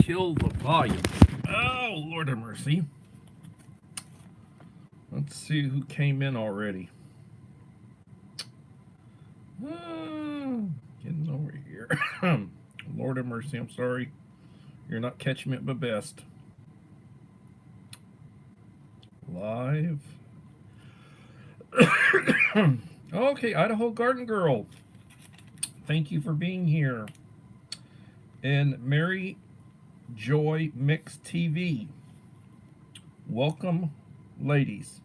kill the volume. Oh, Lord have mercy. Let's see who came in already. Getting over here. Lord have mercy, I'm sorry. You're not catching me at my best. Live. Okay, Idaho Garden Girl. Thank you for being here. And Mary Joy Mix TV. Welcome, ladies.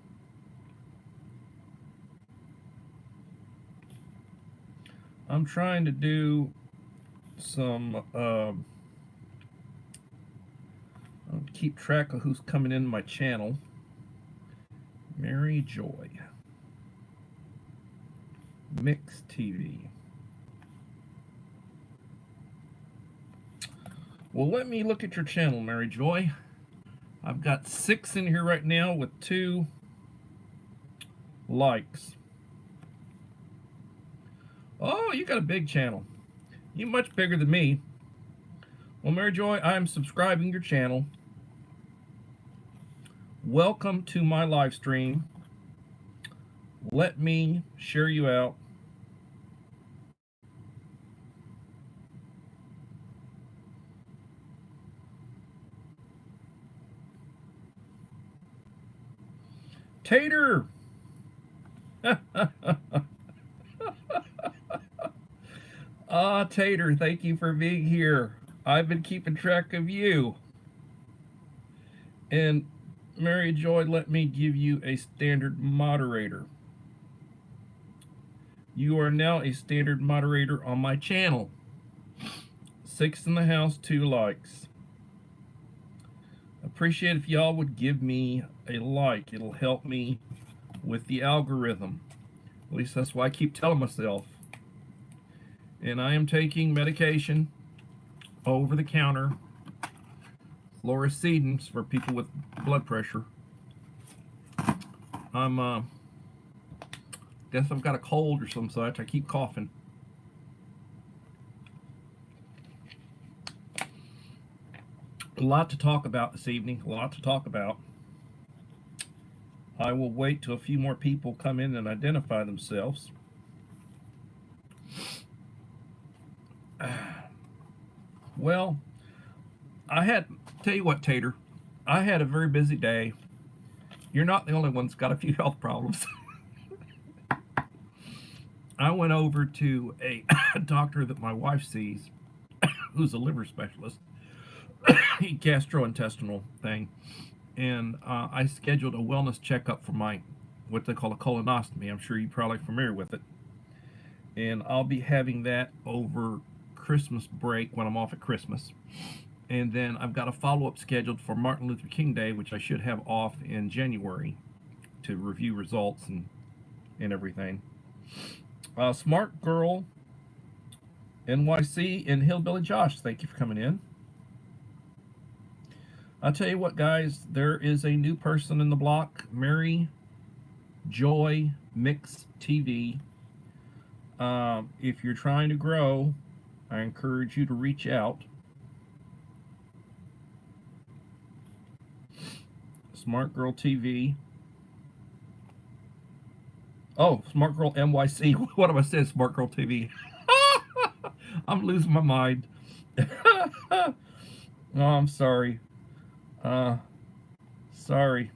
I'm trying to do some I'll keep track of who's coming in my channel. Mary Joy Mix TV. Well, let me look at your channel, Mary Joy. I've got 6 in here right now with 2 likes. Oh, you got a big channel. You're much bigger than me. Well, Mary Joy, I'm subscribing your channel. Welcome to my live stream. Let me share you out. Tater! Tater, thank you for being here. I've been keeping track of you. And Mary Joy, let me give you a standard moderator. You are now a standard moderator on my channel. 6 in the house, 2 likes. Appreciate if y'all would give me a like. It'll help me with the algorithm. At least that's why I keep telling myself. And I am taking medication over the counter, fluorescedins for people with blood pressure. Guess I've got a cold or some such. I keep coughing. A lot to talk about this evening. A lot to talk about. I will wait till a few more people come in and identify themselves. Well, tell you what, Tater, I had a very busy day. You're not the only one that's got a few health problems. I went over to a doctor that my wife sees, who's a liver specialist, gastrointestinal thing, and I scheduled a wellness checkup for my, what they call a colonoscopy. I'm sure you're probably familiar with it. And I'll be having that over Christmas break when I'm off at Christmas. And then I've got a follow-up scheduled for Martin Luther King Day, which I should have off in January to review results and everything. Smart Girl NYC and Hillbilly Josh, thank you for coming in. I'll tell you what, guys, there is a new person in the block, Mary Joy Mix TV. If you're trying to grow, I encourage you to reach out. Smart Girl TV. Oh, Smart Girl NYC. What am I saying? Smart Girl TV. I'm losing my mind. Oh, I'm sorry. Sorry.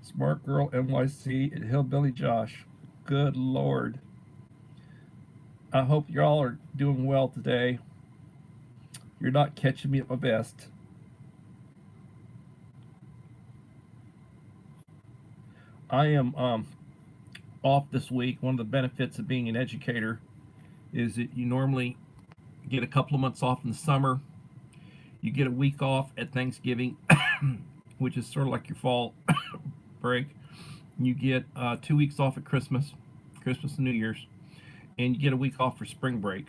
Smart Girl NYC and Hillbilly Josh. Good Lord. I hope y'all are doing well today. You're not catching me at my best. I am off this week. One of the benefits of being an educator is that you normally get a couple of months off in the summer. You get a week off at Thanksgiving, which is sort of like your fall break. You get 2 weeks off at Christmas and New Year's, and you get a week off for spring break.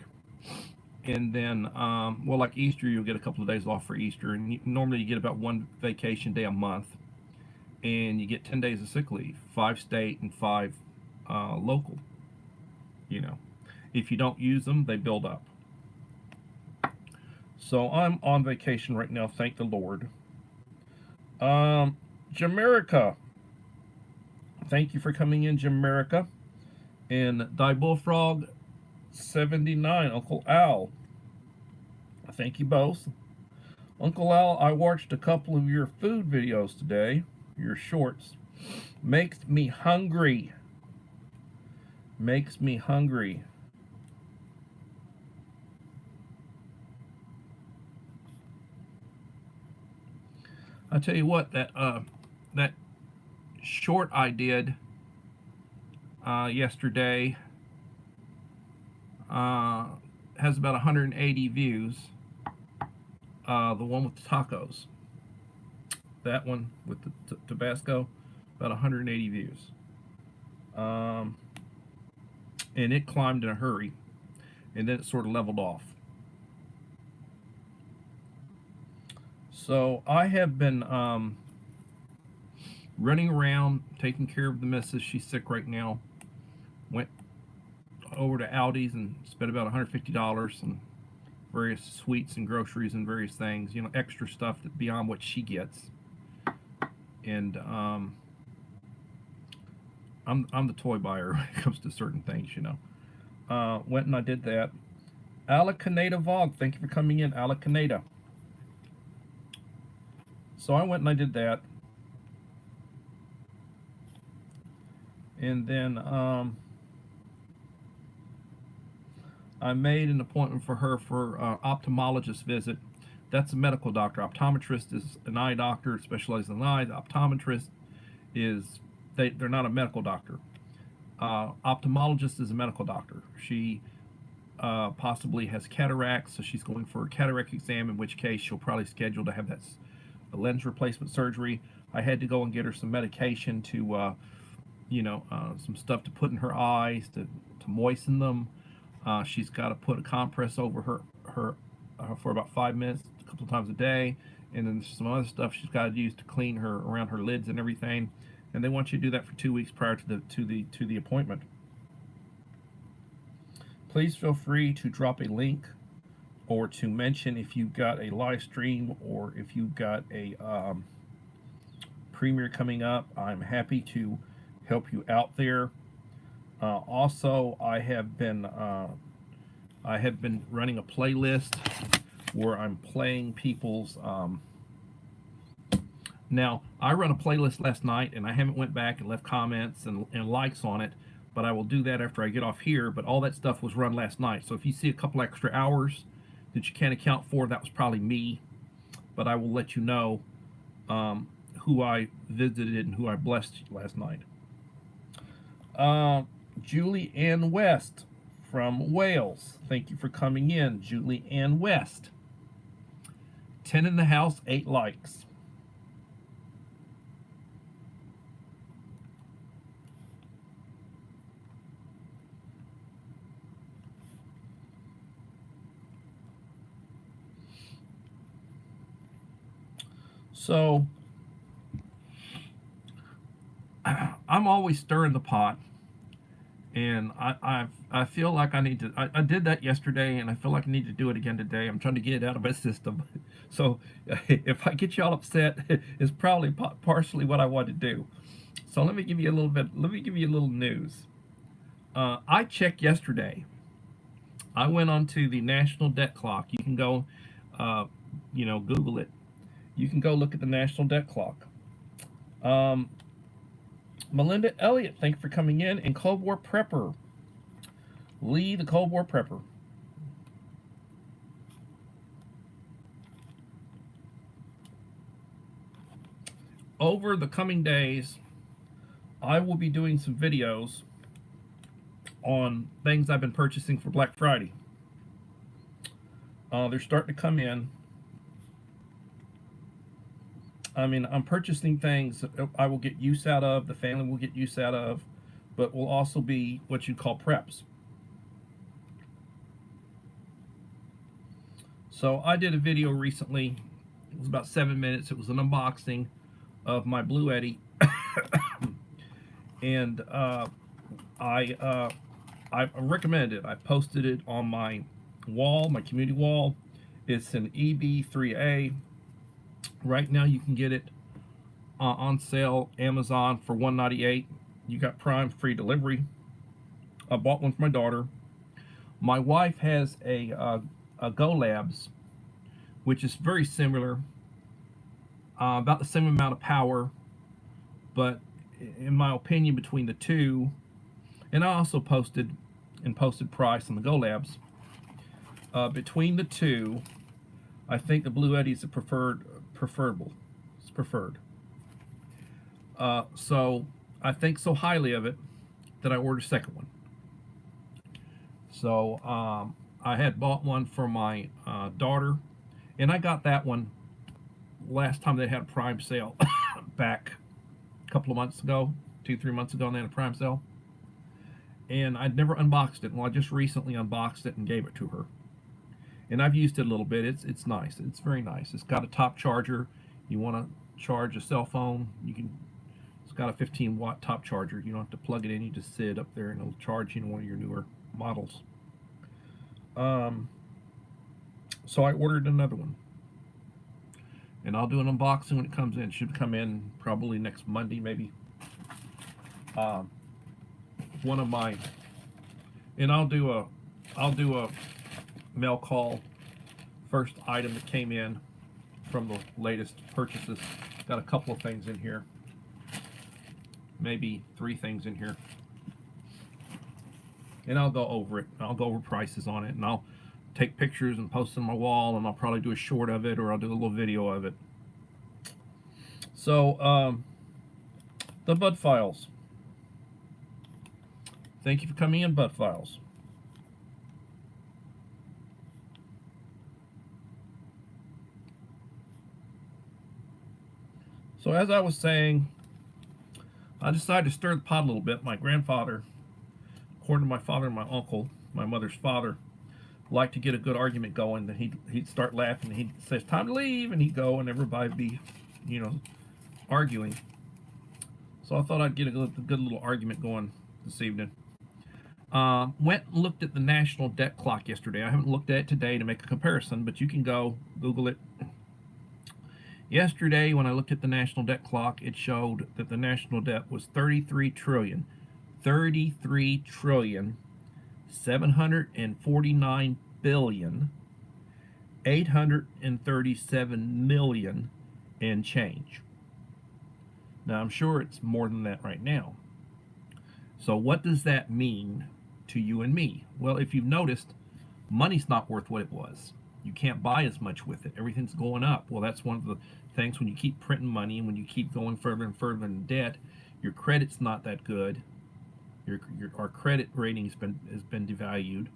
And then, well, like Easter, you'll get a couple of days off for Easter, and normally you get about 1 vacation day a month, and you get 10 days of sick leave, 5 state and 5 local. You know, if you don't use them, they build up. So I'm on vacation right now, thank the Lord. Jamerica, thank you for coming in, Jamerica. And Die Bullfrog 79, Uncle Al, thank you both. Uncle Al, I watched a couple of your food videos today, your shorts. Makes me hungry. Makes me hungry. I tell you what, that short I did yesterday has about 180 views. The one with the tacos, that one with the Tabasco, about 180 views. And it climbed in a hurry, and then it sort of leveled off. So I have been running around taking care of the missus. She's sick right now. Went over to Aldi's and spent about $150 on various sweets and groceries and various things, you know, extra stuff that beyond what she gets. And I'm the toy buyer when it comes to certain things, you know. Went and I did that. Alacanada Vog, thank you for coming in, Alacanada. So I went and I did that. And then I made an appointment for her for ophthalmologist visit. That's a medical doctor. Optometrist is an eye doctor, specializes in eye. The optometrist is, they're not a medical doctor. Ophthalmologist is a medical doctor. She possibly has cataracts, so she's going for a cataract exam, in which case she'll probably schedule to have that lens replacement surgery. I had to go and get her some medication to, some stuff to put in her eyes to moisten them. She's got to put a compress over her for about 5 minutes, a couple of times a day, and then some other stuff she's got to use to clean her around her lids and everything. And they want you to do that for 2 weeks prior to the appointment. Please feel free to drop a link or to mention if you've got a live stream or if you've got a premiere coming up. I'm happy to help you out there. Also, I have been running a playlist where I'm playing people's. Now, I run a playlist last night, and I haven't went back and left comments and likes on it, but I will do that after I get off here. But all that stuff was run last night, so if you see a couple extra hours that you can't account for, that was probably me. But I will let you know who I visited and who I blessed last night. Julie Ann West from Wales. Thank you for coming in, Julie Ann West. 10 in the house, 8 likes. So I'm always stirring the pot, and I feel like I need to. I did that yesterday, and I feel like I need to do it again today. I'm trying to get it out of my system. So if I get y'all upset, it's probably partially what I want to do. So let me give you a little bit. Let me give you a little news. I checked yesterday. I went onto the national debt clock. You can go, Google it. You can go look at the national debt clock. Melinda Elliott, thank you for coming in. And Cold War Prepper. Lee, the Cold War Prepper. Over the coming days, I will be doing some videos on things I've been purchasing for Black Friday. They're starting to come in. I mean, I'm purchasing things that I will get use out of, the family will get use out of, but will also be what you call preps. So I did a video recently. It was about 7 minutes. It was an unboxing of my Blue Eddy, and I recommended it. I posted it on my wall, my community wall, It's an EB3A. Right now you can get it on sale Amazon for $198. You got Prime free delivery. I bought one for my daughter. My wife has a Go Labs, which is very similar, about the same amount of power, but in my opinion, between the two, and I also posted price on the Go Labs. Between the two, I think the Blue Yeti is a preferable. It's preferred. So I think so highly of it that I ordered a second one. So I had bought one for my daughter, and I got that one last time they had a Prime sale back a couple of months ago, 2-3 months ago, and they had a Prime sale. And I'd never unboxed it. Well, I just recently unboxed it and gave it to her. And I've used it a little bit. It's nice. It's very nice. It's got a top charger. You want to charge a cell phone, you can. It's got a 15-watt top charger. You don't have to plug it in. You just sit up there and it'll charge you in one of your newer models. So I ordered another one, and I'll do an unboxing when it comes in. It should come in probably next Monday, maybe. One of my, and I'll do a mail call. First item that came in from the latest purchases. Got a couple of things in here, maybe 3 things in here, and I'll go over it. I'll go over prices on it, and I'll take pictures and post on my wall, and I'll probably do a short of it, or I'll do a little video of it. So the Bud Files. Thank you for coming in, Bud Files. So as I was saying, I decided to stir the pot a little bit. My grandfather, according to my father and my uncle, my mother's father, liked to get a good argument going. Then he'd start laughing. He'd say, "It's time to leave," and he'd go, and everybody'd be, arguing. So I thought I'd get a good little argument going this evening. Went and looked at the national debt clock yesterday. I haven't looked at it today to make a comparison, but you can go Google it. Yesterday, when I looked at the national debt clock, it showed that the national debt was 33 trillion, 749 billion, 837 million and change. Now, I'm sure it's more than that right now. So what does that mean to you and me? Well, if you've noticed, money's not worth what it was. You can't buy as much with it. Everything's going up. Well, that's one of the things when you keep printing money and when you keep going further and further in debt, your credit's not that good. Our credit rating has been devalued,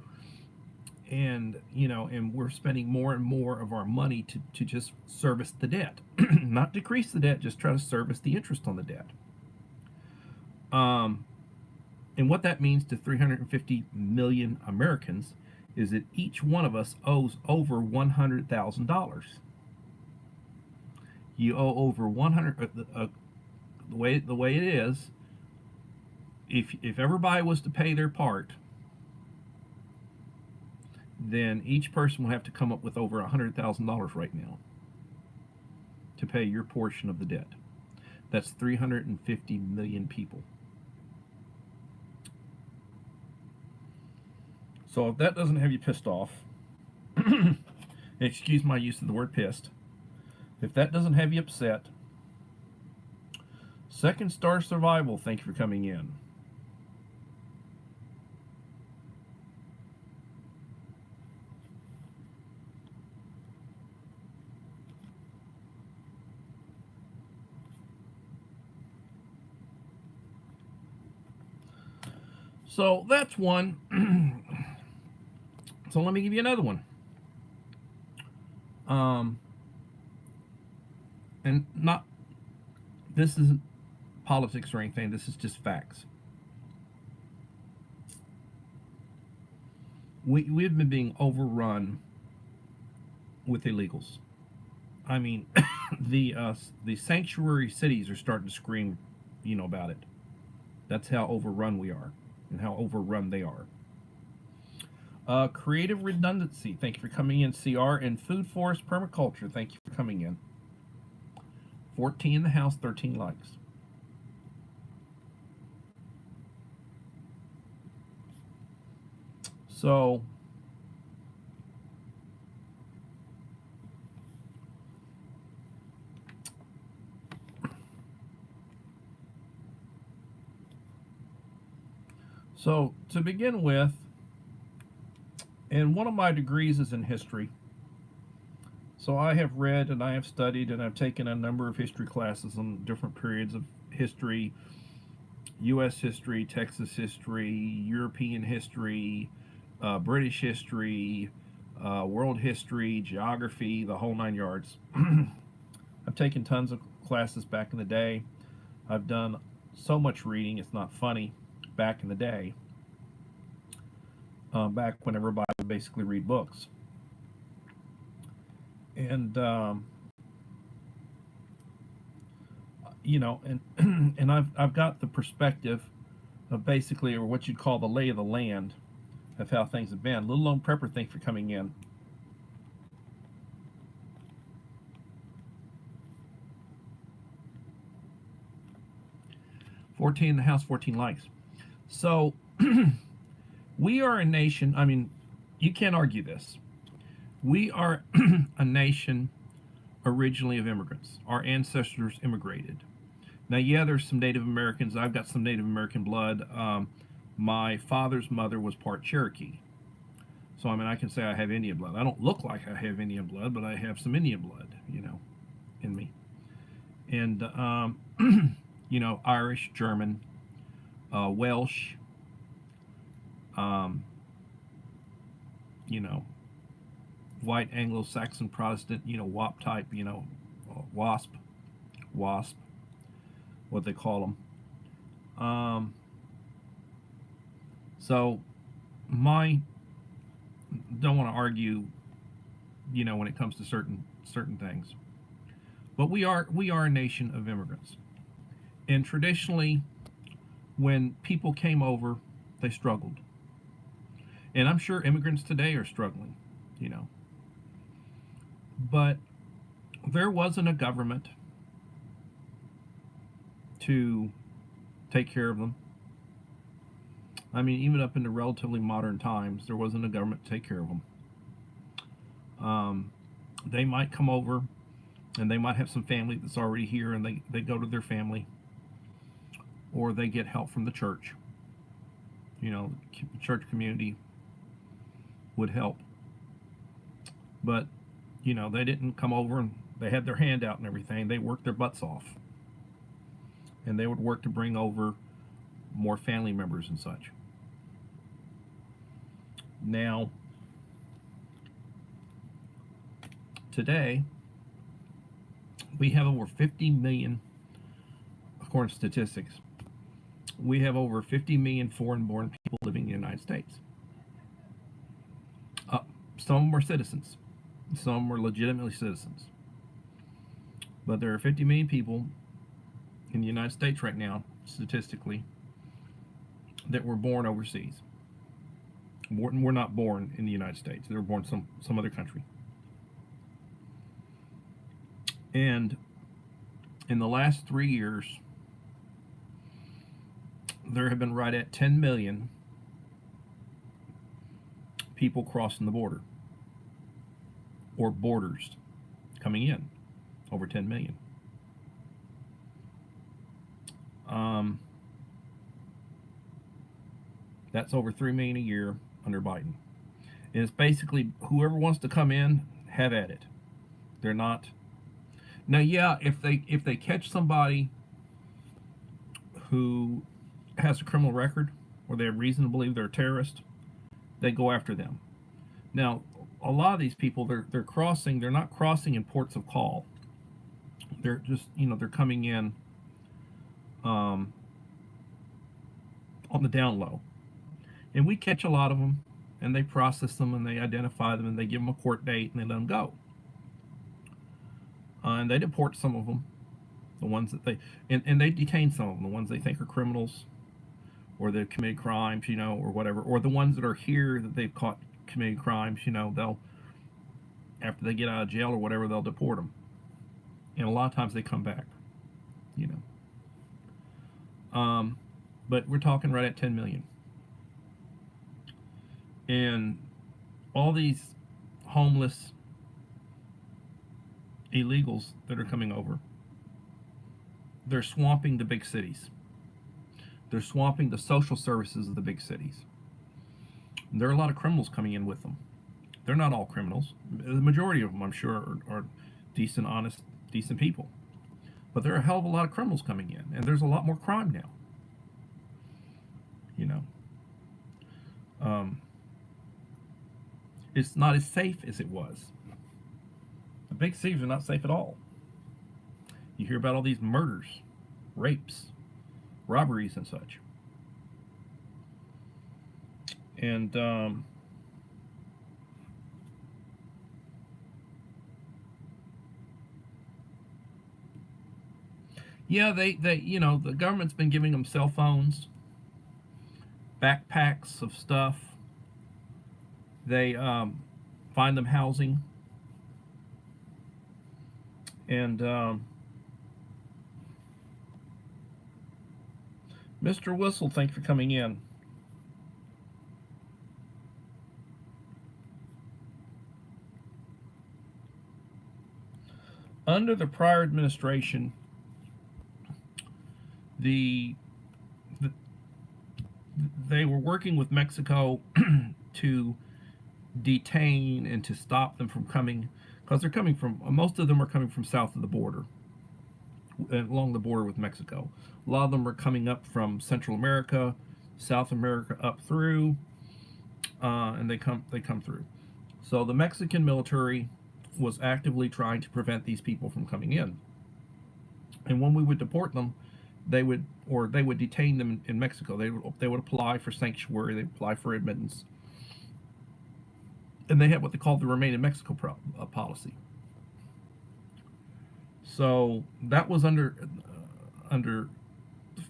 and and we're spending more and more of our money to just service the debt, not decrease the debt, just try to service the interest on the debt. And what that means to 350 million Americans is that each one of us owes over $100,000. You owe over 100. The way it is, if everybody was to pay their part, then each person will have to come up with over $100,000 right now to pay your portion of the debt. That's 350 million people. So if that doesn't have you pissed off, excuse my use of the word pissed, if that doesn't have you upset, Second Star Survival, thank you for coming in. So that's one. So let me give you another one. And this isn't politics or anything, this is just facts. We've been being overrun with illegals. I mean, the sanctuary cities are starting to scream, about it. That's how overrun we are and how overrun they are. Creative redundancy. Thank you for coming in, CR. And food forest permaculture. Thank you for coming in. 14 in the house, 13 likes. So, to begin with, and one of my degrees is in history. So I have read and I have studied and I've taken a number of history classes on different periods of history: U.S. history, Texas history, European history, British history, world history, geography, the whole 9 yards. I've taken tons of classes back in the day. I've done so much reading, it's not funny, back in the day, back when everybody would basically read books. And, and I've got the perspective of basically, or what you'd call the lay of the land of how things have been. Little Lone Prepper, thanks for coming in. $14 in the house, 14 likes. So we are a nation. I mean, you can't argue this. We are a nation originally of immigrants. Our ancestors immigrated. Now, yeah, there's some Native Americans. I've got some Native American blood. My father's mother was part Cherokee. So, I mean, I can say I have Indian blood. I don't look like I have Indian blood, but I have some Indian blood, in me. And, Irish, German, Welsh, white Anglo-Saxon Protestant, WAP type, WASP, what they call them. So, don't want to argue, when it comes to certain things. But we are a nation of immigrants. And traditionally, when people came over, they struggled. And I'm sure immigrants today are struggling, But there wasn't a government to take care of them. I mean, even up into relatively modern times, there wasn't a government to take care of them. They might come over and they might have some family that's already here, and they go to their family, or they get help from the church. The church community would help. But, they didn't come over and they had their hand out and everything. They worked their butts off. And they would work to bring over more family members and such. Now, today, we have over 50 million, according to statistics, we have over 50 million foreign-born people living in the United States. Some of them are citizens. Some were legitimately citizens. But there are 50 million people in the United States right now, statistically, that were born overseas. Were not born in the United States. They were born some other country. And in the last 3 years, there have been right at 10 million people crossing the border, or borders coming in, over 10 million. That's over 3 million a year under Biden. And it's basically whoever wants to come in, have at it. They're not. Now, yeah, if they catch somebody who has a criminal record, or they have reason to believe they're a terrorist, they go after them. Now, a lot of these people, they're crossing. They're not crossing in ports of call. They're just, they're coming in on the down low. And we catch a lot of them, and they process them, and they identify them, and they give them a court date, and they let them go. And they deport some of them, the ones that and they detain some of them, the ones they think are criminals, or they've committed crimes, or whatever, or the ones that are here that they've caught committing crimes, they'll, after they get out of jail or whatever, they'll deport them. And a lot of times they come back, you know. But we're talking right at 10 million. And all these homeless illegals that are coming over, they're swamping the big cities. They're swamping the social services of the big cities. And there are a lot of criminals coming in with them. They're not all criminals. The majority of them, I'm sure, are decent, honest, decent people. But there are a hell of a lot of criminals coming in, and there's a lot more crime now. You know, it's not as safe as it was. The big cities are not safe at all. You hear about all these murders, rapes, robberies, and such. And yeah, they the government's been giving them cell phones, backpacks of stuff. They find them housing, and Mr. Whistle, thanks for coming in. Under the prior administration, they were working with Mexico to detain and to stop them from coming, because they're coming from, most of them are coming from south of the border, along the border with Mexico. A lot of them are coming up from Central America, South America, up through, and they come through. So the Mexican military was actively trying to prevent these people from coming in. And when we would deport them, they would detain them in Mexico. They would apply for sanctuary, they'd apply for admittance, and they had what they called the Remain in Mexico policy. So that was under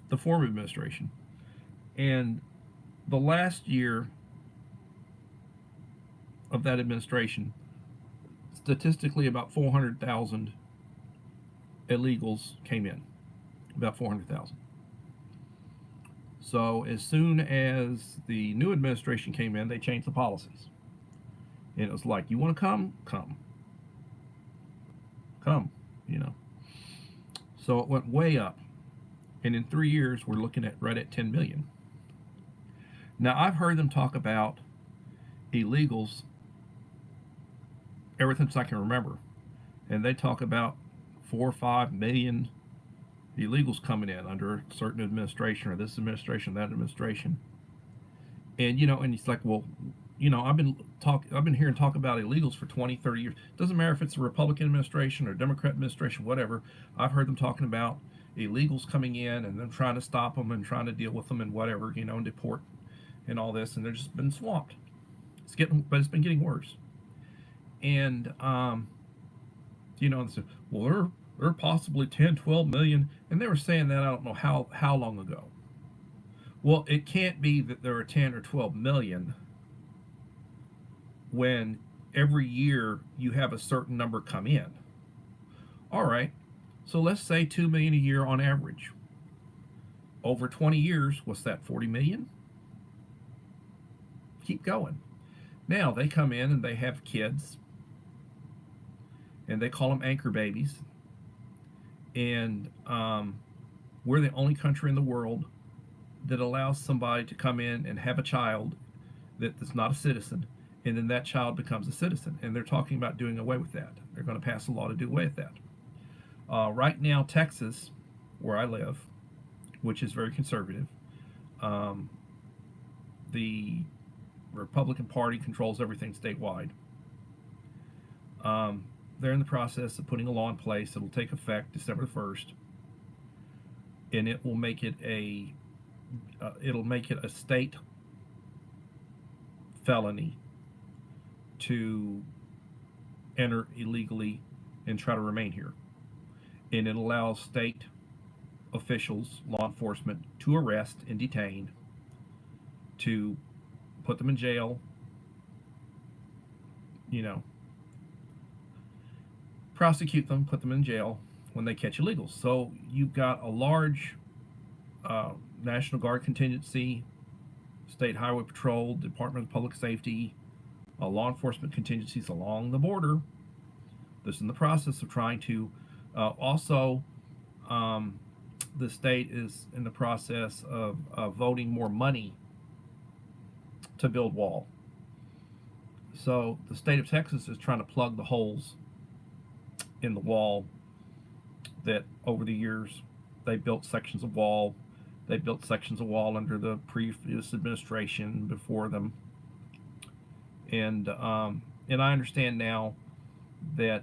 the former administration, and the last year of that administration, statistically, about 400,000 illegals came in. About 400,000. So as soon as the new administration came in, they changed the policies. And it was like, you want to come? Come. Come, So it went way up. And in 3 years, we're looking at right at 10 million. Now, I've heard them talk about illegals ever since I can remember. And they talk about 4 or 5 million illegals coming in under a certain administration, or this administration, that administration. And and it's like, well, I've been hearing talk about illegals for 20, 30 years. Doesn't matter if it's a Republican administration or Democrat administration, whatever. I've heard them talking about illegals coming in and them trying to stop them and trying to deal with them and whatever, and deport and all this, and they've just been swamped. But it's been getting worse. And well, they're possibly 10, 12 million, and they were saying that I don't know how long ago. Well, it can't be that there are 10 or 12 million when every year you have a certain number come in. All right, so let's say 2 million a year on average. Over 20 years, what's that, 40 million? Keep going. Now they come in and they have kids, and they call them anchor babies. And we're the only country in the world that allows somebody to come in and have a child that's not a citizen, and then that child becomes a citizen. And they're talking about doing away with that. They're going to pass a law to do away with that. Right now, Texas, where I live, which is very conservative, the Republican Party controls everything statewide. They're in the process of putting a law in place that will take effect December 1st, and it will make it a state felony to enter illegally and try to remain here. And it allows state officials, law enforcement, to arrest and detain, to put them in jail, you know, prosecute them, put them in jail when they catch illegals. So you've got a large uh, National Guard contingency, State Highway Patrol, Department of Public Safety, law enforcement contingencies along the border. This is in the process of trying to also, um, the state is in the process of voting more money to build wall. So the state of Texas is trying to plug the holes in the wall that over the years they built sections of wall. They built sections of wall under the previous administration before them, and I understand now that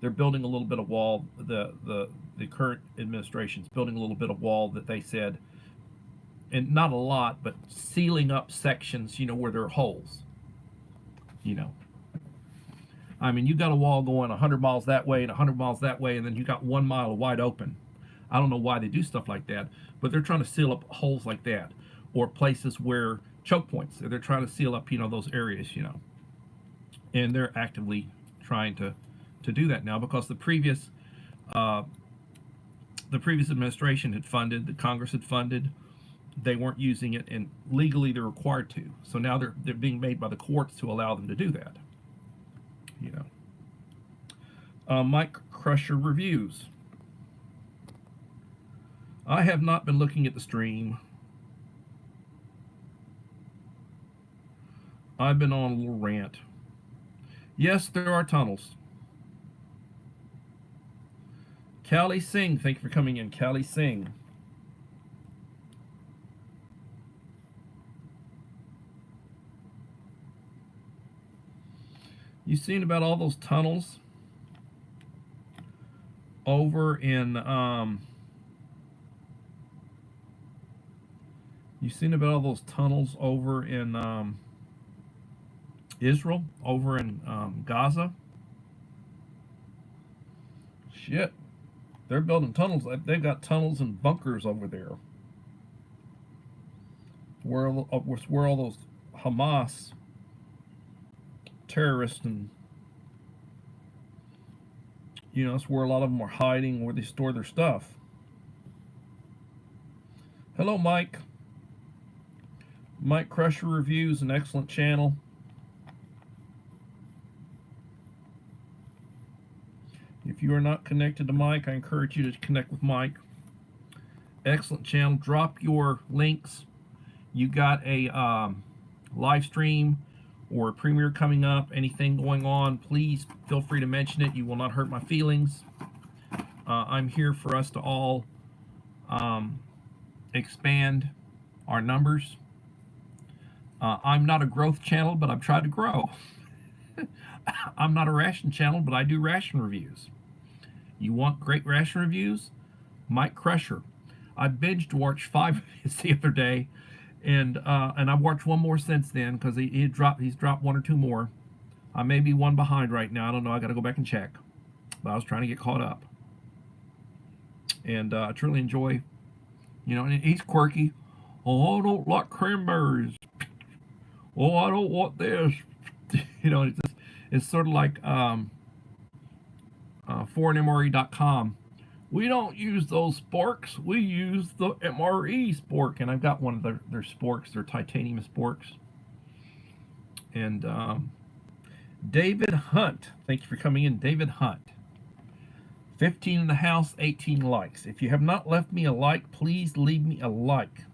they're building a little bit of wall. The current administration's building a little bit of wall that they said, and not a lot, but sealing up sections, where there are holes. You know, I mean, you got a wall going 100 miles that way and 100 miles that way, and then you got 1 mile of wide open. I don't know why they do stuff like that, but they're trying to seal up holes like that, or places where choke points. They're trying to seal up, those areas, and they're actively trying to do that now because uh, the previous administration had funded, the Congress had funded. They weren't using it, and legally they're required to. So now they're being made by the courts to allow them to do that. Mike Crusher reviews. I have not been looking at the stream. I've been on a little rant. Yes, there are tunnels. Callie Singh, thank you for coming in. Callie Singh. You seen about all those tunnels over in you've seen about all those tunnels over in Israel, over in Gaza? Shit. They're building tunnels. They've got tunnels and bunkers over there. Where all those Hamas terrorists, and that's where a lot of them are hiding, where they store their stuff. Hello, Mike. Mike Crusher Reviews, an excellent channel. If you are not connected to Mike, I encourage you to connect with Mike. Excellent channel. Drop your links. You got a live stream or a premiere coming up, anything going on, please feel free to mention it. You will not hurt my feelings. I'm here for us to all expand our numbers. I'm not a growth channel, but I've tried to grow. I'm not a ration channel, but I do ration reviews. You want great ration reviews? Mike Crusher. I binged watched 5 videos the other day, and I've watched one more since then because he's dropped 1 or 2 more. I may be one behind right now. I don't know. I got to go back and check. But I was trying to get caught up, and I truly enjoy. And he's quirky. Oh, I don't like cranberries. Oh, I don't want this. It's sort of like foreignmre.com. We don't use those sporks. We use the MRE spork. And I've got one of their sporks, their titanium sporks. And David Hunt. Thank you for coming in, David Hunt. 15 in the house, 18 likes. If you have not left me a like, please leave me a like.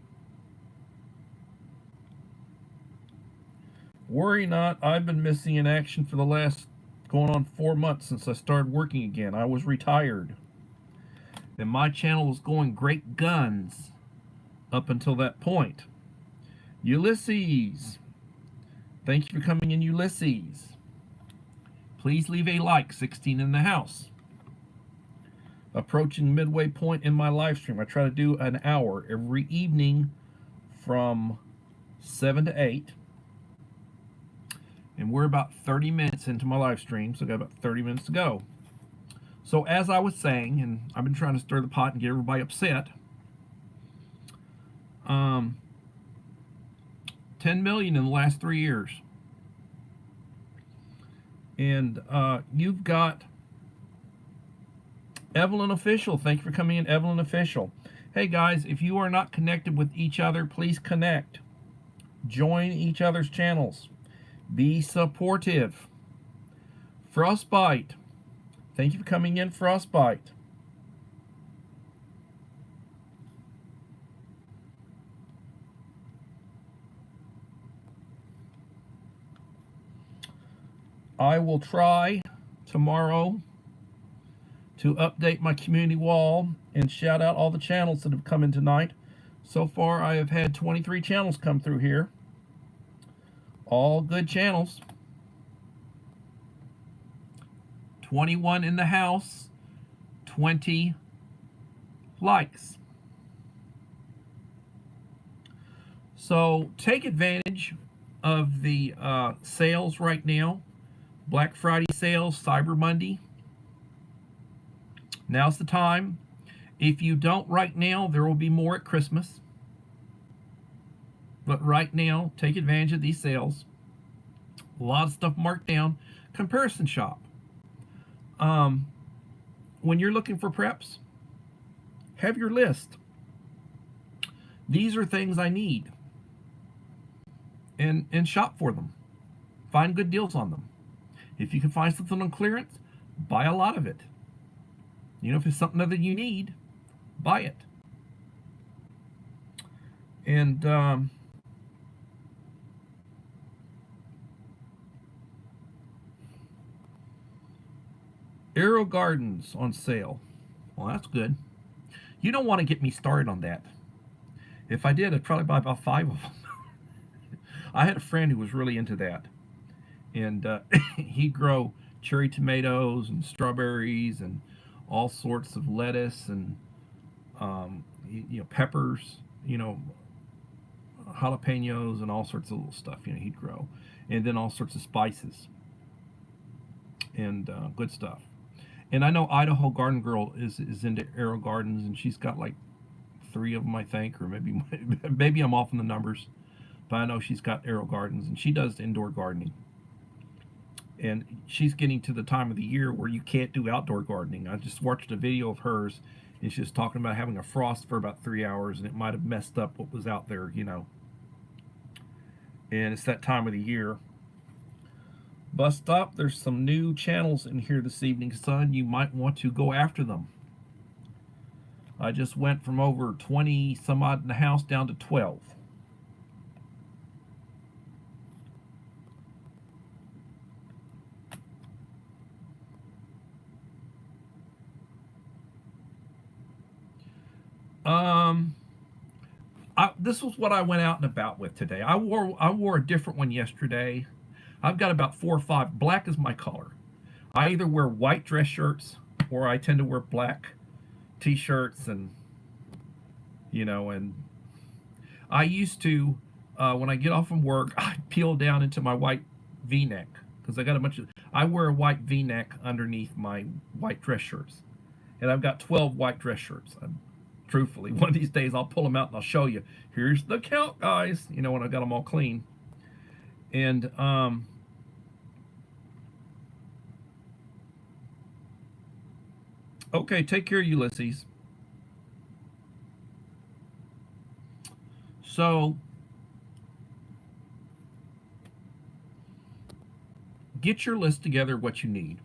Worry not, I've been missing in action for the last going on 4 months since I started working again. I was retired. And my channel was going great guns up until that point. Ulysses. Thank you for coming in, Ulysses. Please leave a like, 16 in the house. Approaching midway point in my live stream. I try to do an hour every evening from 7 to 8. And we're about 30 minutes into my live stream, so I've got about 30 minutes to go. So as I was saying, and I've been trying to stir the pot and get everybody upset, 10 million in the last 3 years. And you've got Evelyn Official. Thank you for coming in, Evelyn Official. Hey guys, if you are not connected with each other, please connect. Join each other's channels. Be supportive. Frostbite. Thank you for coming in, Frostbite. I will try tomorrow to update my community wall and shout out all the channels that have come in tonight. So far, I have had 23 channels come through here. All good channels. 21 in the house, 20 likes. So take advantage of the sales right now. Black Friday sales, Cyber Monday. Now's the time. If you don't right now, there will be more at Christmas. But right now, take advantage of these sales. A lot of stuff marked down. Comparison shop. When you're looking for preps, have your list. These are things I need. And shop for them. Find good deals on them. If you can find something on clearance, buy a lot of it. You know, if it's something that you need, buy it. And Arrow Gardens on sale. Well, that's good. You don't want to get me started on that. If I did, I'd probably buy about 5 of them. I had a friend who was really into that. And he'd grow cherry tomatoes and strawberries and all sorts of lettuce and peppers, jalapenos and all sorts of little stuff. He'd grow, and then all sorts of spices and good stuff. And I know Idaho Garden Girl is into Arrow Gardens, and she's got like 3 of them, I think, or maybe I'm off on the numbers, but I know she's got Arrow Gardens, and she does indoor gardening. And she's getting to the time of the year where you can't do outdoor gardening. I just watched a video of hers, and she was talking about having a frost for about 3 hours, and it might have messed up what was out there, And it's that time of the year. Bus stop, there's some new channels in here this evening, son. You might want to go after them. I just went from over 20 some odd in the house down to 12. This was what I went out and about with today. I wore a different one yesterday. I've got about 4 or 5. Black is my color. I either wear white dress shirts or I tend to wear black t-shirts and I used to when I get off from work, I peel down into my white V-neck because I wear a white V-neck underneath my white dress shirts, and I've got 12 white dress shirts. Truthfully, one of these days I'll pull them out and I'll show you. Here's the count, guys. When I got them all clean. And okay, take care, Ulysses. So get your list together of what you need.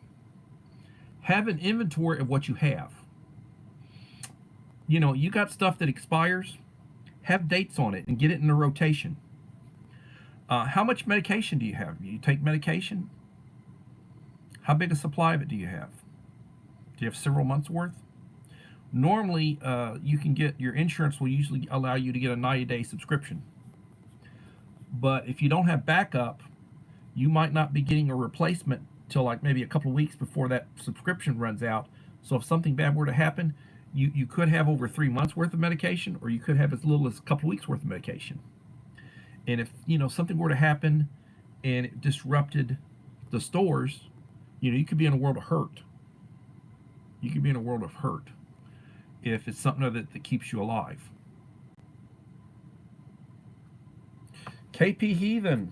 Have an inventory of what you have. You got stuff that expires, have dates on it and get it in a rotation. How much medication do you have? Do you take medication? How big a supply of it do you have? Do you have several months worth? Normally, you can get, your insurance will usually allow you to get a 90-day subscription. But if you don't have backup, you might not be getting a replacement till like maybe a couple of weeks before that subscription runs out. So if something bad were to happen, you could have over 3 months worth of medication, or you could have as little as a couple of weeks worth of medication. And if something were to happen and it disrupted the stores, you could be in a world of hurt. You could be in a world of hurt if it's something that keeps you alive. KP Heathen,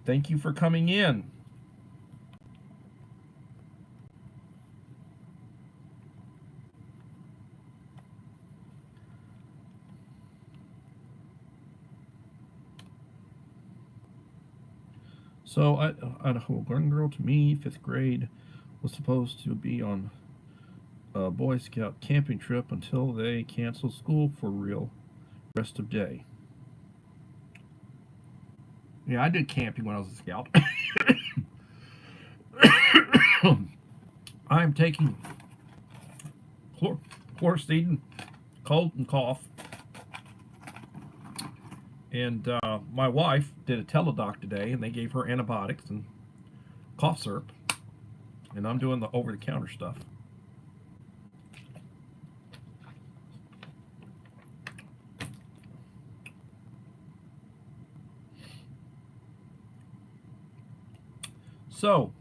thank you for coming in. So Idaho Garden Girl to me, 5th grade, was supposed to be on a Boy Scout camping trip until they canceled school for real rest of day. Yeah, I did camping when I was a scout. I'm taking chlorocidin, cold and cough, and my wife did a teledoc today, and they gave her antibiotics and cough syrup, and I'm doing the over-the-counter stuff. So,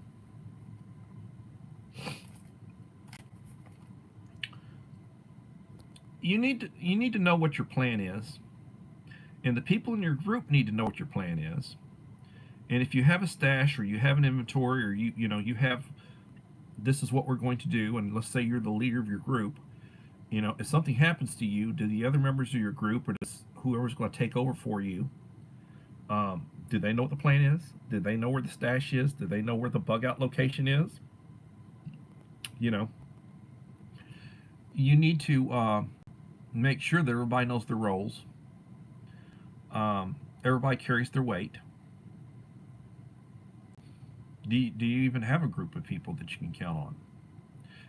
you need to know what your plan is, and the people in your group need to know what your plan is. And if you have a stash or you have an inventory or you have, this is what we're going to do, and let's say you're the leader of your group, if something happens to you, do the other members of your group or does whoever's going to take over for you, do they know what the plan is? Do they know where the stash is? Do they know where the bug out location is? You know, you need to make sure that everybody knows their roles. Everybody carries their weight. Do you even have a group of people that you can count on?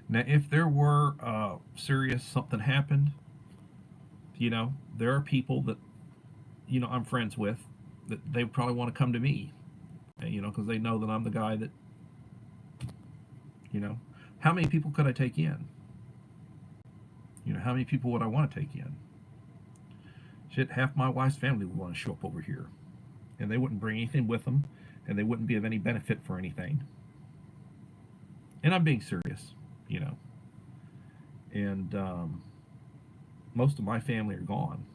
Now, if there were serious something happened, there are people that I'm friends with that they probably want to come to me, because they know that I'm the guy that, how many people could I take in? How many people would I want to take in? Shit, half my wife's family would want to show up over here, and they wouldn't bring anything with them, and they wouldn't be of any benefit for anything. And I'm being serious, you know. And most of my family are gone.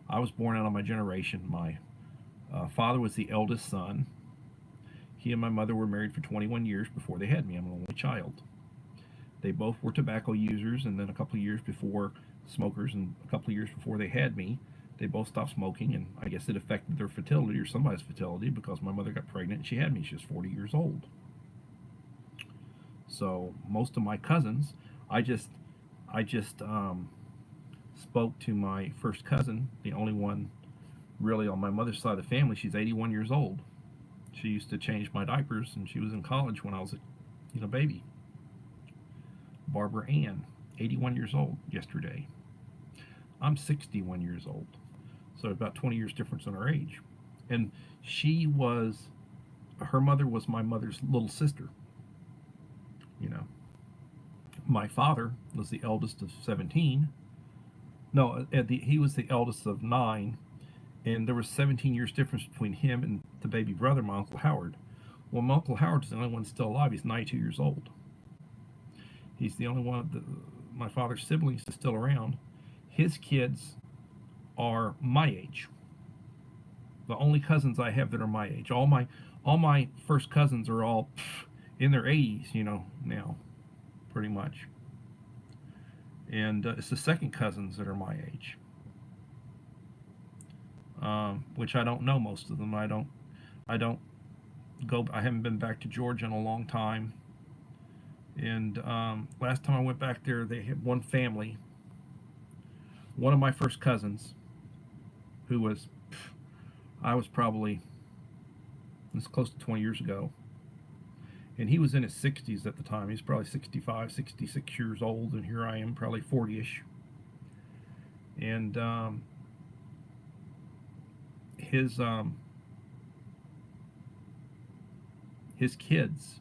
I was born out of my generation. My father was the eldest son. He and my mother were married for 21 years before they had me. I'm an only child. They both were tobacco users, and then a couple of years before, smokers, and a couple of years before they had me, they both stopped smoking, and I guess it affected their fertility or somebody's fertility because my mother got pregnant and she had me. She was 40 years old. So most of my cousins, I just spoke to my first cousin, the only one really on my mother's side of the family. She's 81 years old. She used to change my diapers, and she was in college when I was a baby. Barbara Ann, 81 years old yesterday. I'm 61 years old. So about 20 years difference in our age. And her mother was my mother's little sister. My father was the eldest of 17. No, he was the eldest of 9, and there was 17 years difference between him and the baby brother, my Uncle Howard. Well, my Uncle Howard's the only one still alive. He's 92 years old. He's the only one of my father's siblings is still around. His kids are my age. The only cousins I have that are my age. All my first cousins are all in their 80s, now, pretty much. And it's the second cousins that are my age, which I don't know most of them. I don't go. I haven't been back to Georgia in a long time. And last time I went back there, they had one family. One of my first cousins, who was, I was probably, this close to 20 years ago, and he was in his 60s at the time. He's probably 65, 66 years old, and here I am, probably 40-ish. And his kids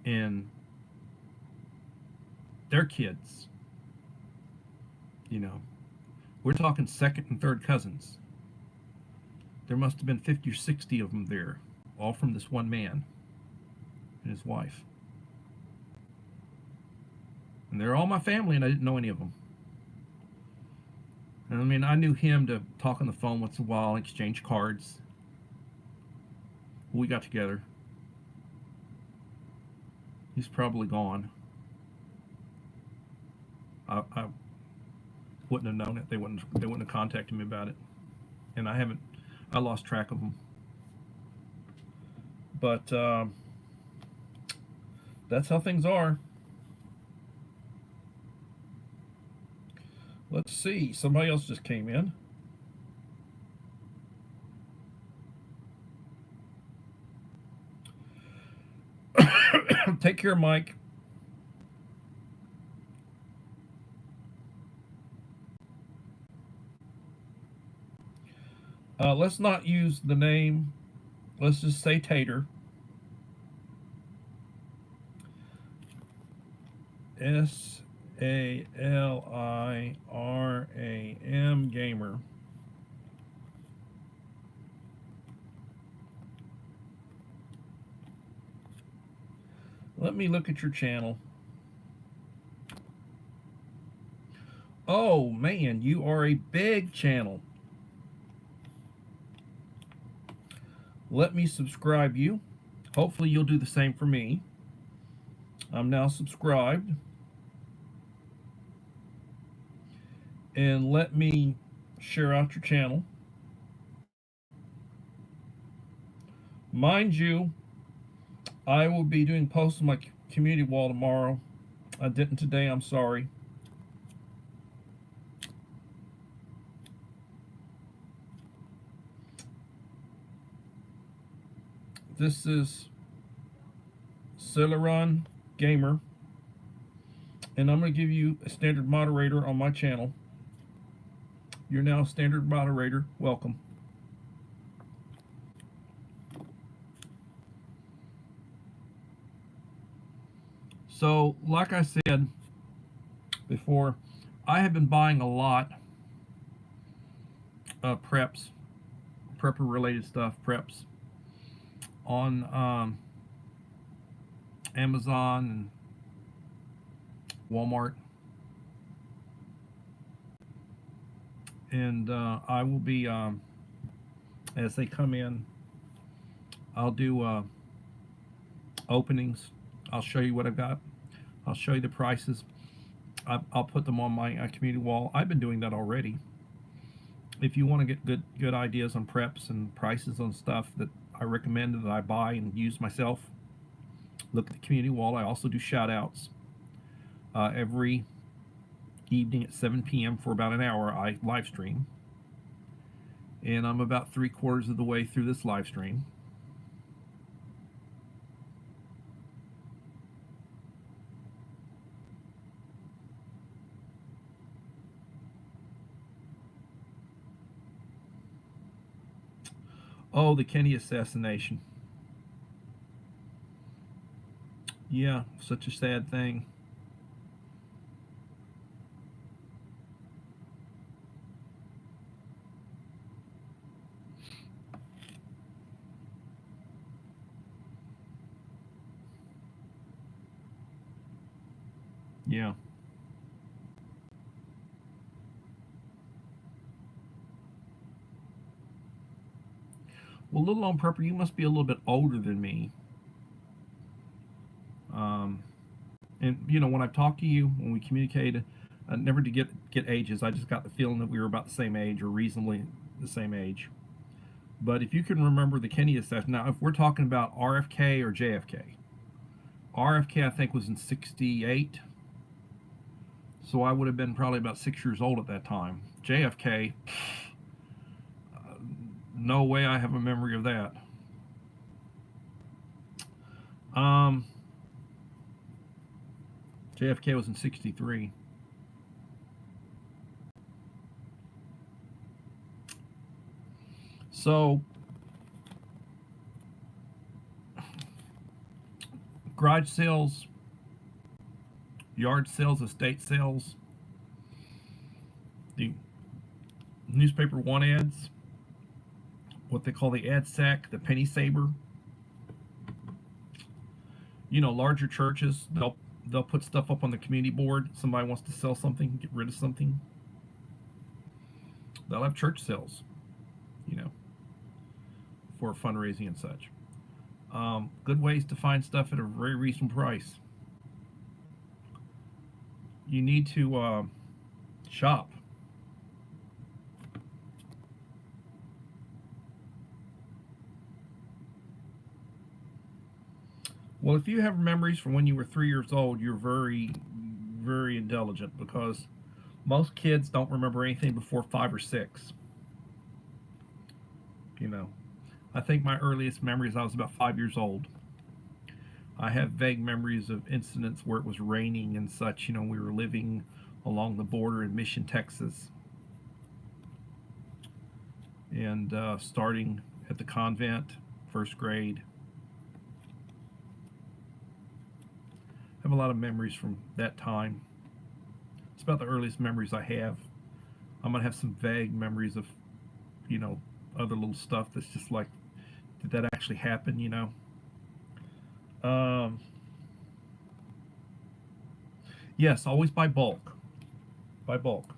and their kids, we're talking second and third cousins. There must have been 50 or 60 of them there, all from this one man and his wife. And they're all my family, and I didn't know any of them. And I mean, I knew him to talk on the phone once in a while, exchange cards. We got together. He's probably gone. I wouldn't have known it. They wouldn't have contacted me about it. And I lost track of them. But that's how things are. Let's see. Somebody else just came in. Take care, Mike. Let's not use the name. Let's just say Tater. SALIRAM Gamer. Let me look at your channel. Oh man, you are a big channel. Let me subscribe you. Hopefully you'll do the same for me. I'm now subscribed. And let me share out your channel. Mind you, I will be doing posts on my community wall tomorrow. I didn't today, I'm sorry. This is Celeron Gamer, and I'm going to give you a standard moderator on my channel. You're now a standard moderator. Welcome. So, like I said before, I have been buying a lot of prepper related stuff, preps, on Amazon and Walmart. And I will be, as they come in, I'll do openings. I'll show you what I've got. I'll show you the prices. I'll put them on my community wall. I've been doing that already. If you want to get good ideas on preps and prices on stuff that I recommend that I buy and use myself, look at the community wall. I also do shout outs every evening at 7 p.m. for about an hour. I live stream, and I'm about 3/4 of the way through this live stream. Oh, the Kennedy assassination. Yeah, such a sad thing. Yeah. Well, Little Lone Prepper, you must be a little bit older than me. And you know, when I've talked to you, when we communicated, never to get ages. I just got the feeling that we were about the same age or reasonably the same age. But if you can remember the Kennedy assassination, now if we're talking about RFK or JFK, RFK I think was in '68, so I would have been probably about 6 years old at that time. JFK, no way I have a memory of that. JFK was in '63. So, garage sales, yard sales, estate sales, the newspaper want ads, what they call the ad sack, the penny saver. You know, larger churches, they'll put stuff up on the community board. Somebody wants to sell something, get rid of something. They'll have church sales, you know, for fundraising and such. Good ways to find stuff at a very reasonable price. You need to shop. Well, if you have memories from when you were 3 years old, you're very, very intelligent because most kids don't remember anything before 5 or 6. You know, I think my earliest memories, I was about 5 years old. I have vague memories of incidents where it was raining and such. You know, we were living along the border in Mission, Texas, and starting at the convent, first grade. I have a lot of memories from that time. It's about the earliest memories I have. I'm gonna have some vague memories of, you know, other little stuff that's just like, did that actually happen? You know. Um, yes, always by bulk. By bulk.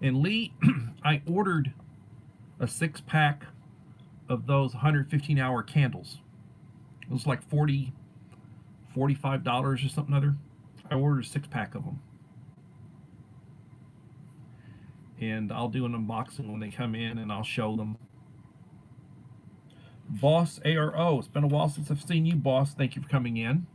And Lee, I ordered a 6 pack of those 115-hour candles. It was like $45 or something other. I ordered a 6 pack of them, and I'll do an unboxing when they come in, and I'll show them. Boss ARO, it's been a while since I've seen you, boss. Thank you for coming in.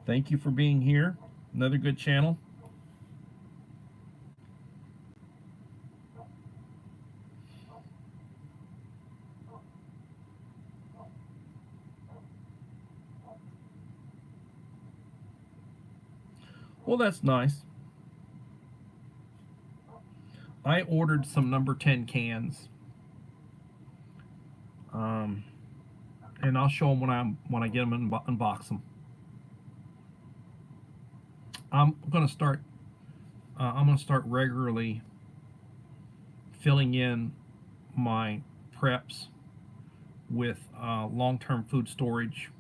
Thank you for being here. Another good channel. Well, that's nice. I ordered some number 10 cans, um, and I'll show them when I get them and unbox them. I'm gonna start. I'm gonna start regularly filling in my preps with long-term food storage,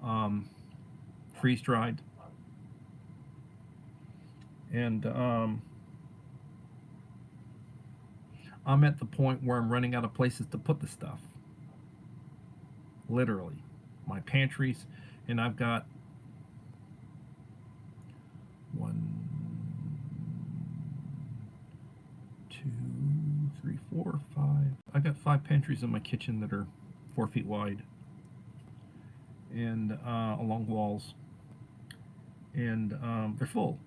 um, freeze dried, and I'm at the point where I'm running out of places to put the stuff. Literally, my pantries, and I've got 1, 2, 3, 4, 5. I got 5 pantries in my kitchen that are 4 feet wide and along walls, and they're full.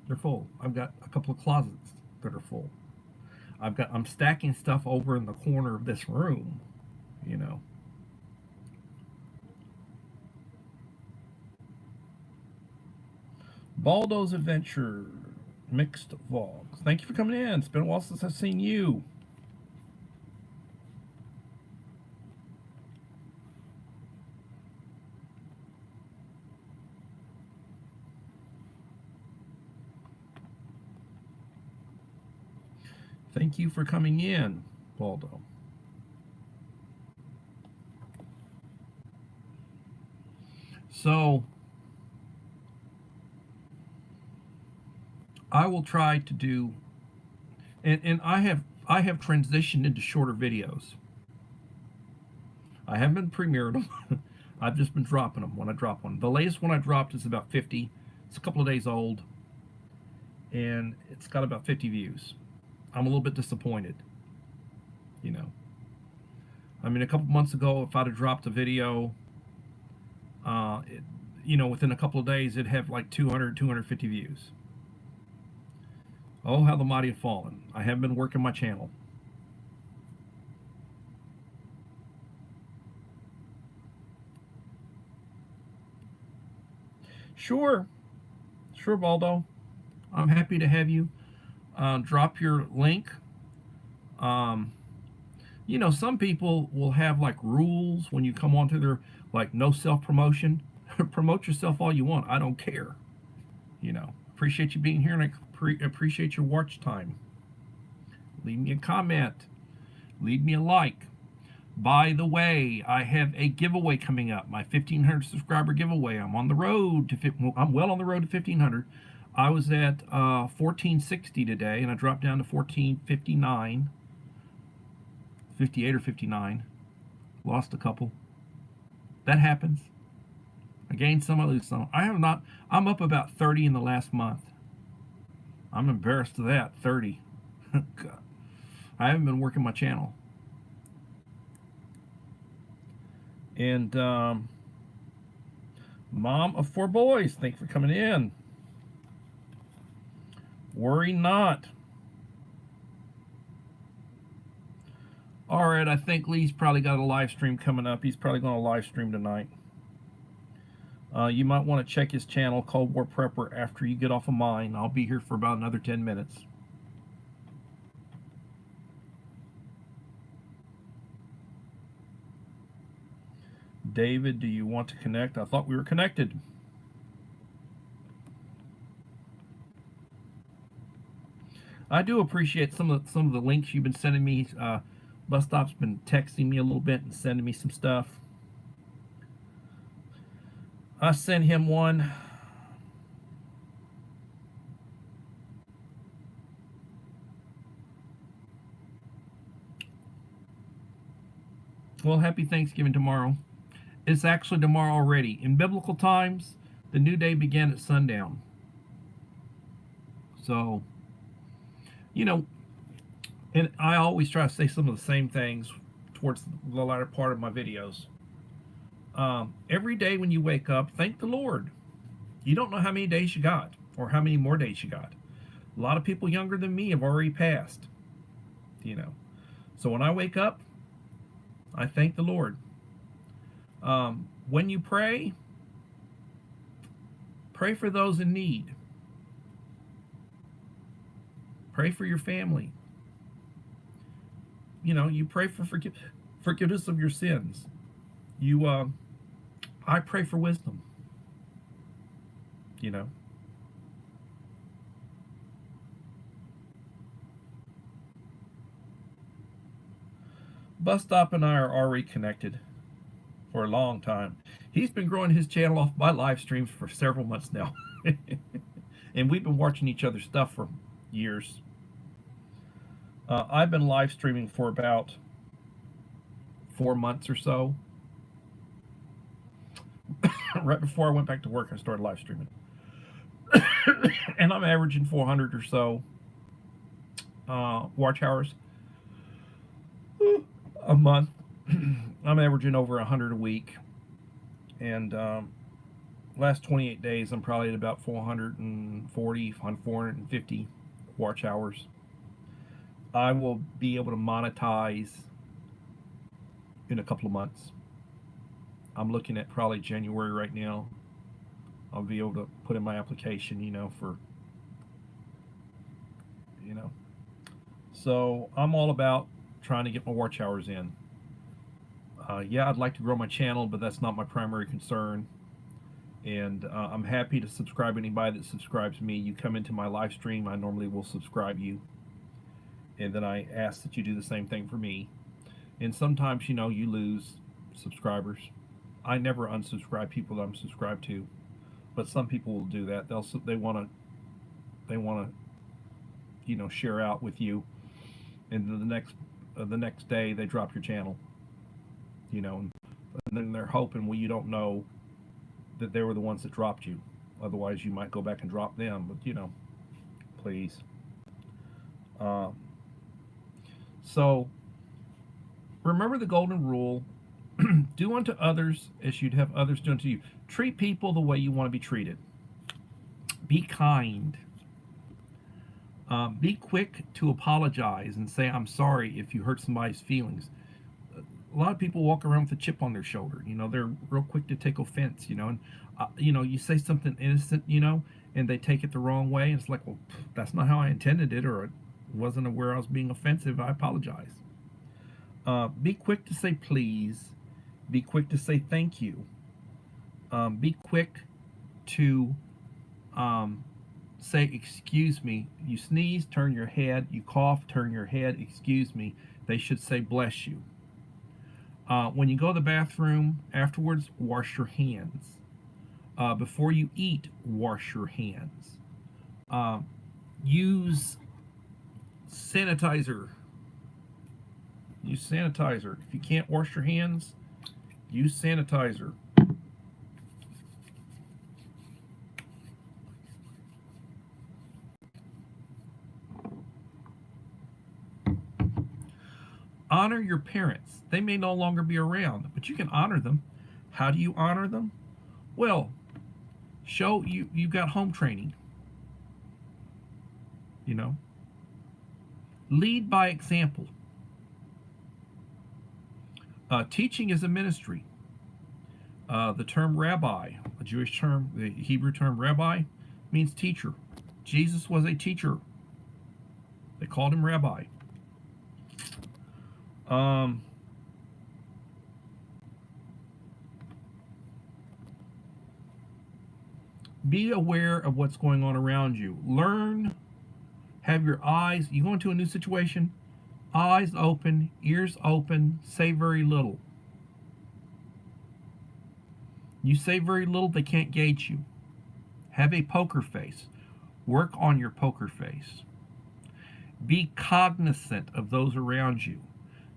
They're full. I've got a couple of closets that are full. I'm stacking stuff over in the corner of this room, you know. Baldo's Adventure Mixed Vlogs. Thank you for coming in. It's been a while since I've seen you. Thank you for coming in, Baldo. So I will try to do, and I have transitioned into shorter videos. I haven't been premiered them. I've just been dropping them when I drop one. The latest one I dropped is about 50. It's a couple of days old, and it's got about 50 views. I'm a little bit disappointed, you know. I mean, a couple months ago, if I'd have dropped a video, you know, within a couple of days, it'd have like 200, 250 views. Oh, how the mighty have fallen. I have been working my channel. Sure. Sure, Baldo. I'm happy to have you. Drop your link. You know, some people will have like rules when you come onto their, like, no self-promotion. Promote yourself all you want. I don't care. You know, appreciate you being here, and I appreciate your watch time. Leave me a comment. Leave me a like. By the way, I have a giveaway coming up. My 1,500 subscriber giveaway. I'm on the road to. I'm well on the road to 1,500. I was at 1460 today, and I dropped down to 1459, 58 or 59. Lost a couple. That happens. I gained some, I lose some. I have not. I'm up about 30 in the last month. I'm embarrassed of that. 30. God. I haven't been working my channel. And mom of 4 boys, thanks for coming in. Worry not. All right, I think Lee's probably got a live stream coming up. He's probably going to live stream tonight. You might want to check his channel, Cold War Prepper, after you get off of mine. I'll be here for about another 10 minutes. David, do you want to connect? I thought we were connected. I do appreciate some of the links you've been sending me. Bus Stop's been texting me a little bit and sending me some stuff. I sent him one. Well, happy Thanksgiving tomorrow. It's actually tomorrow already. In biblical times, the new day began at sundown. So, you know, and I always try to say some of the same things towards the latter part of my videos. Every day when you wake up, thank the Lord. You don't know how many days you got or how many more days you got. A lot of people younger than me have already passed, you know. So when I wake up, I thank the Lord. When you pray, pray for those in need. Pray for your family. You know, you pray for forgiveness of your sins. I pray for wisdom. You know. Bus Stop and I are already connected for a long time. He's been growing his channel off my live streams for several months now. And we've been watching each other's stuff for years. I've been live streaming for about 4 months or so. Right before I went back to work, I started live streaming. And I'm averaging 400 or so watch hours a month. I'm averaging over 100 a week. And last 28 days, I'm probably at about 440, 450 watch hours. I will be able to monetize in a couple of months. I'm looking at probably January right now. I'll be able to put in my application, you know, for, you know. So I'm all about trying to get my watch hours in. Yeah, I'd like to grow my channel, but that's not my primary concern. And I'm happy to subscribe anybody that subscribes me. You come into my live stream, I normally will subscribe you. And then I ask that you do the same thing for me. And sometimes, you know, you lose subscribers. I never unsubscribe people that I'm subscribed to, but some people will do that. They want to, you know, share out with you, and then the next day they drop your channel. You know, and then they're hoping, well, you don't know that they were the ones that dropped you. Otherwise, you might go back and drop them. But you know, please. So remember the golden rule. Do unto others as you'd have others do unto you. Treat people the way you want to be treated. Be kind. Be quick to apologize and say, I'm sorry if you hurt somebody's feelings. A lot of people walk around with a chip on their shoulder. You know, they're real quick to take offense, you know. And, you know, you say something innocent, you know, and they take it the wrong way. And it's like, well, that's not how I intended it, or it wasn't aware I was being offensive. I apologize. Be quick to say please. Be quick to say thank you. Be quick to say excuse me. You sneeze, turn your head. You cough, turn your head. Excuse me. They should say bless you. When you go to the bathroom afterwards, wash your hands. Before you eat, wash your hands. Use sanitizer. Use sanitizer. If you can't wash your hands, use sanitizer. Honor your parents. They may no longer be around, but you can honor them. How do you honor them? Well, show you've got home training. You know, lead by example. Teaching is a ministry. The term rabbi, a Jewish term, the Hebrew term rabbi, means teacher. Jesus was a teacher. They called him rabbi. Be aware of what's going on around you. Learn, have your eyes, you go into a new situation, eyes open, ears open, say very little. You say very little, they can't gauge you. Have a poker face. Work on your poker face. Be cognizant of those around you.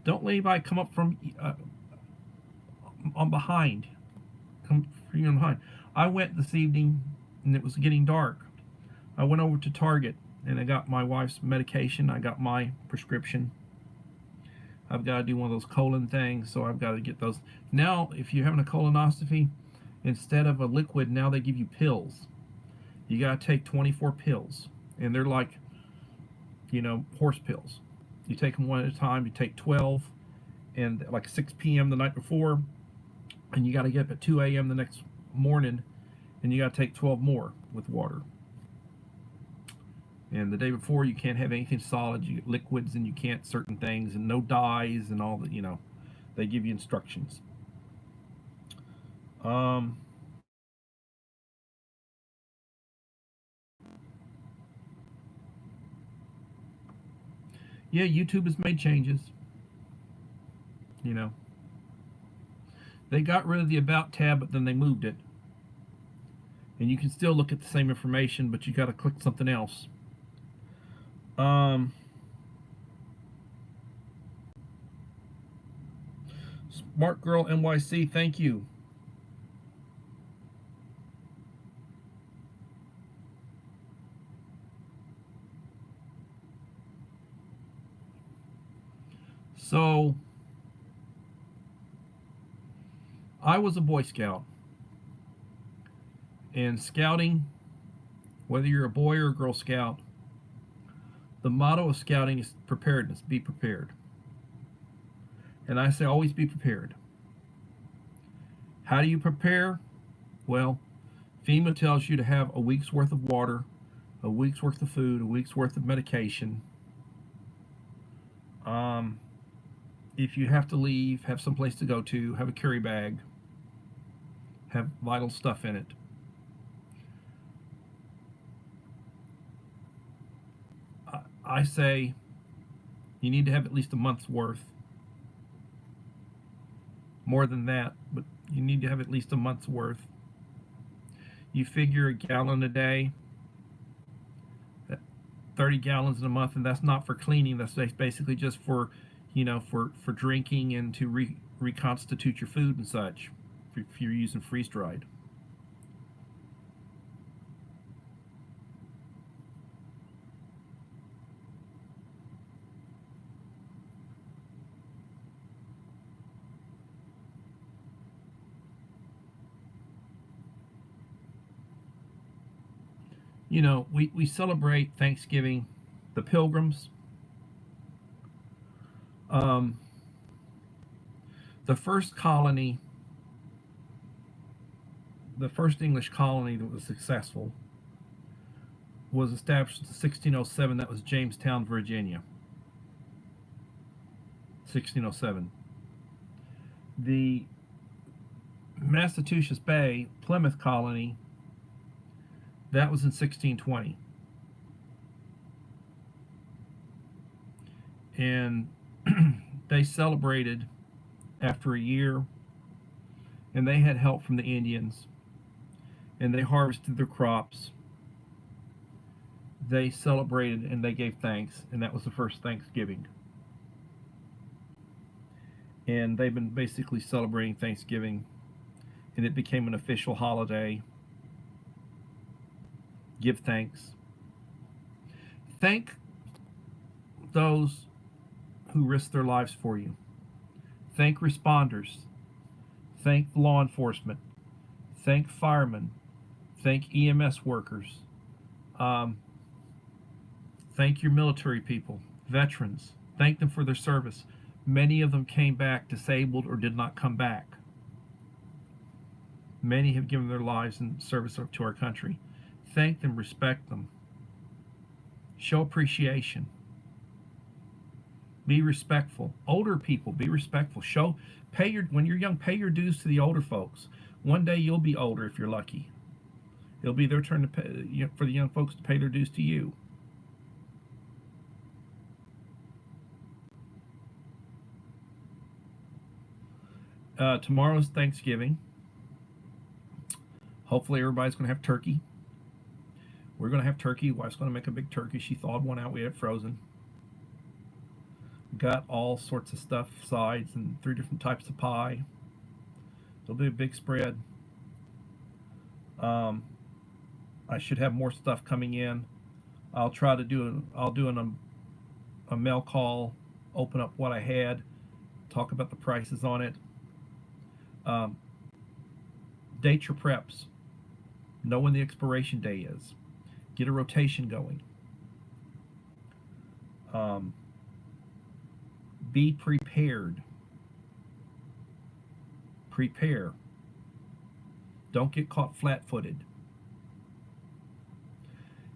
Don't let anybody come up from on behind. Come from you behind. I went this evening and it was getting dark. I went over to Target and I got my wife's medication. I got my prescription. I've got to do one of those colon things, so I've got to get those. Now, if you're having a colonoscopy, instead of a liquid, now they give you pills. You got to take 24 pills, and they're like, horse pills. You take them one at a time. You take 12, and like 6 p.m. the night before, and you got to get up at 2 a.m. the next morning, and you got to take 12 more with water. And the day before, you can't have anything solid. You get liquids, and you can't certain things, and no dyes, and all that. They give you instructions. Yeah, YouTube has made changes. They got rid of the About tab, but then they moved it. And you can still look at the same information, but you got to click something else. Smart Girl NYC, thank you. So, I was a Boy Scout. And scouting, whether you're a boy or a Girl Scout, the motto of scouting is preparedness. Be prepared. And I say always be prepared. How do you prepare? Well, FEMA tells you to have a week's worth of water, a week's worth of food, a week's worth of medication. If you have to leave, have some place to go to, have a carry bag, have vital stuff in it. I say you need to have at least a month's worth. More than that, but you need to have at least a month's worth. You figure a gallon a day, 30 gallons in a month, and that's not for cleaning. That's basically just for, for drinking and to reconstitute your food and such, if you're using freeze-dried. We celebrate Thanksgiving, the Pilgrims. The first colony, the first English colony that was successful, was established in 1607. That was Jamestown, Virginia. 1607. The Massachusetts Bay, Plymouth colony, that was in 1620. And they celebrated after a year, and they had help from the Indians, and they harvested their crops. They celebrated and they gave thanks, and that was the first Thanksgiving. And they've been basically celebrating Thanksgiving, and it became an official holiday. Give thanks. Thank those who risk their lives for you. Thank responders. Thank law enforcement. Thank firemen. Thank EMS workers. Um, Thank your military people, veterans. Thank them for their service. Many of them came back disabled or did not come back. Many have given their lives in service to our country. Thank them, respect them. Show appreciation. Be respectful. Older people, be respectful. When you're young, pay your dues to the older folks. One day you'll be older if you're lucky. It'll be their turn to pay, for the young folks to pay their dues to you. Tomorrow's Thanksgiving. Hopefully everybody's going to have turkey. We're going to have turkey. Wife's going to make a big turkey. She thawed one out. We had it frozen. Got all sorts of stuff, sides, and 3 different types of pie. It'll be a big spread. I should have more stuff coming in. I'll try to do a mail call, open up what I had, talk about the prices on it. Date your preps. Know when the expiration day is. Get a rotation going. Be prepared. Prepare. Don't get caught flat-footed.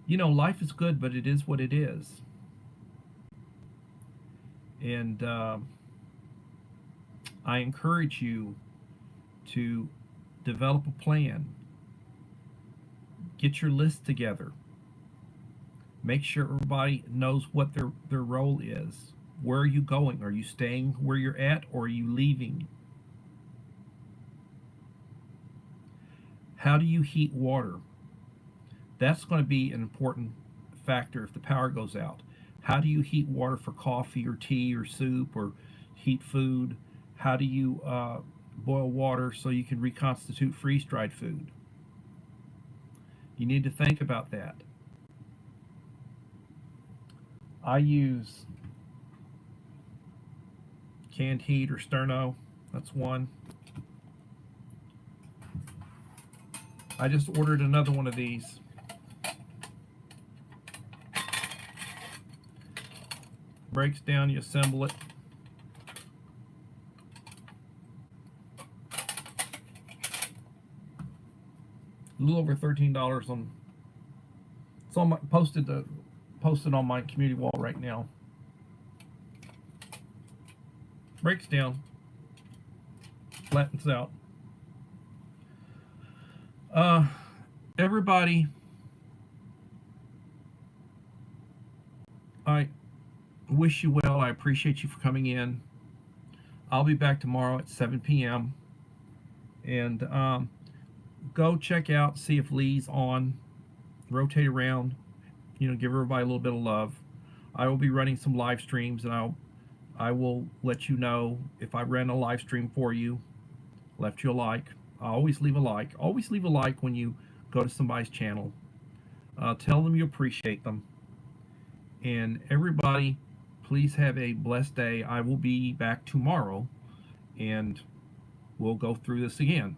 Life is good, but it is what it is. And I encourage you to develop a plan. Get your list together. Make sure everybody knows what their role is. Where are you going? Are you staying where you're at, or are you leaving? How do you heat water? That's going to be an important factor if the power goes out. How do you heat water for coffee or tea or soup, or heat food? How do you boil water so you can reconstitute freeze-dried food? You need to think about that. I use canned heat or Sterno. That's one. I just ordered another one of these. Breaks down, you assemble it. A little over $13 on. It's on my posted on my community wall right now. Breaks down, flattens out. Everybody, I wish you well. I appreciate you for coming in. I'll be back tomorrow at 7 p.m. And go check out, see if Lee's on. Rotate around, give everybody a little bit of love. I will be running some live streams, and I will let you know if I ran a live stream for you, left you a like. I always leave a like. Always leave a like when you go to somebody's channel. Tell them you appreciate them. And everybody, please have a blessed day. I will be back tomorrow, and we'll go through this again.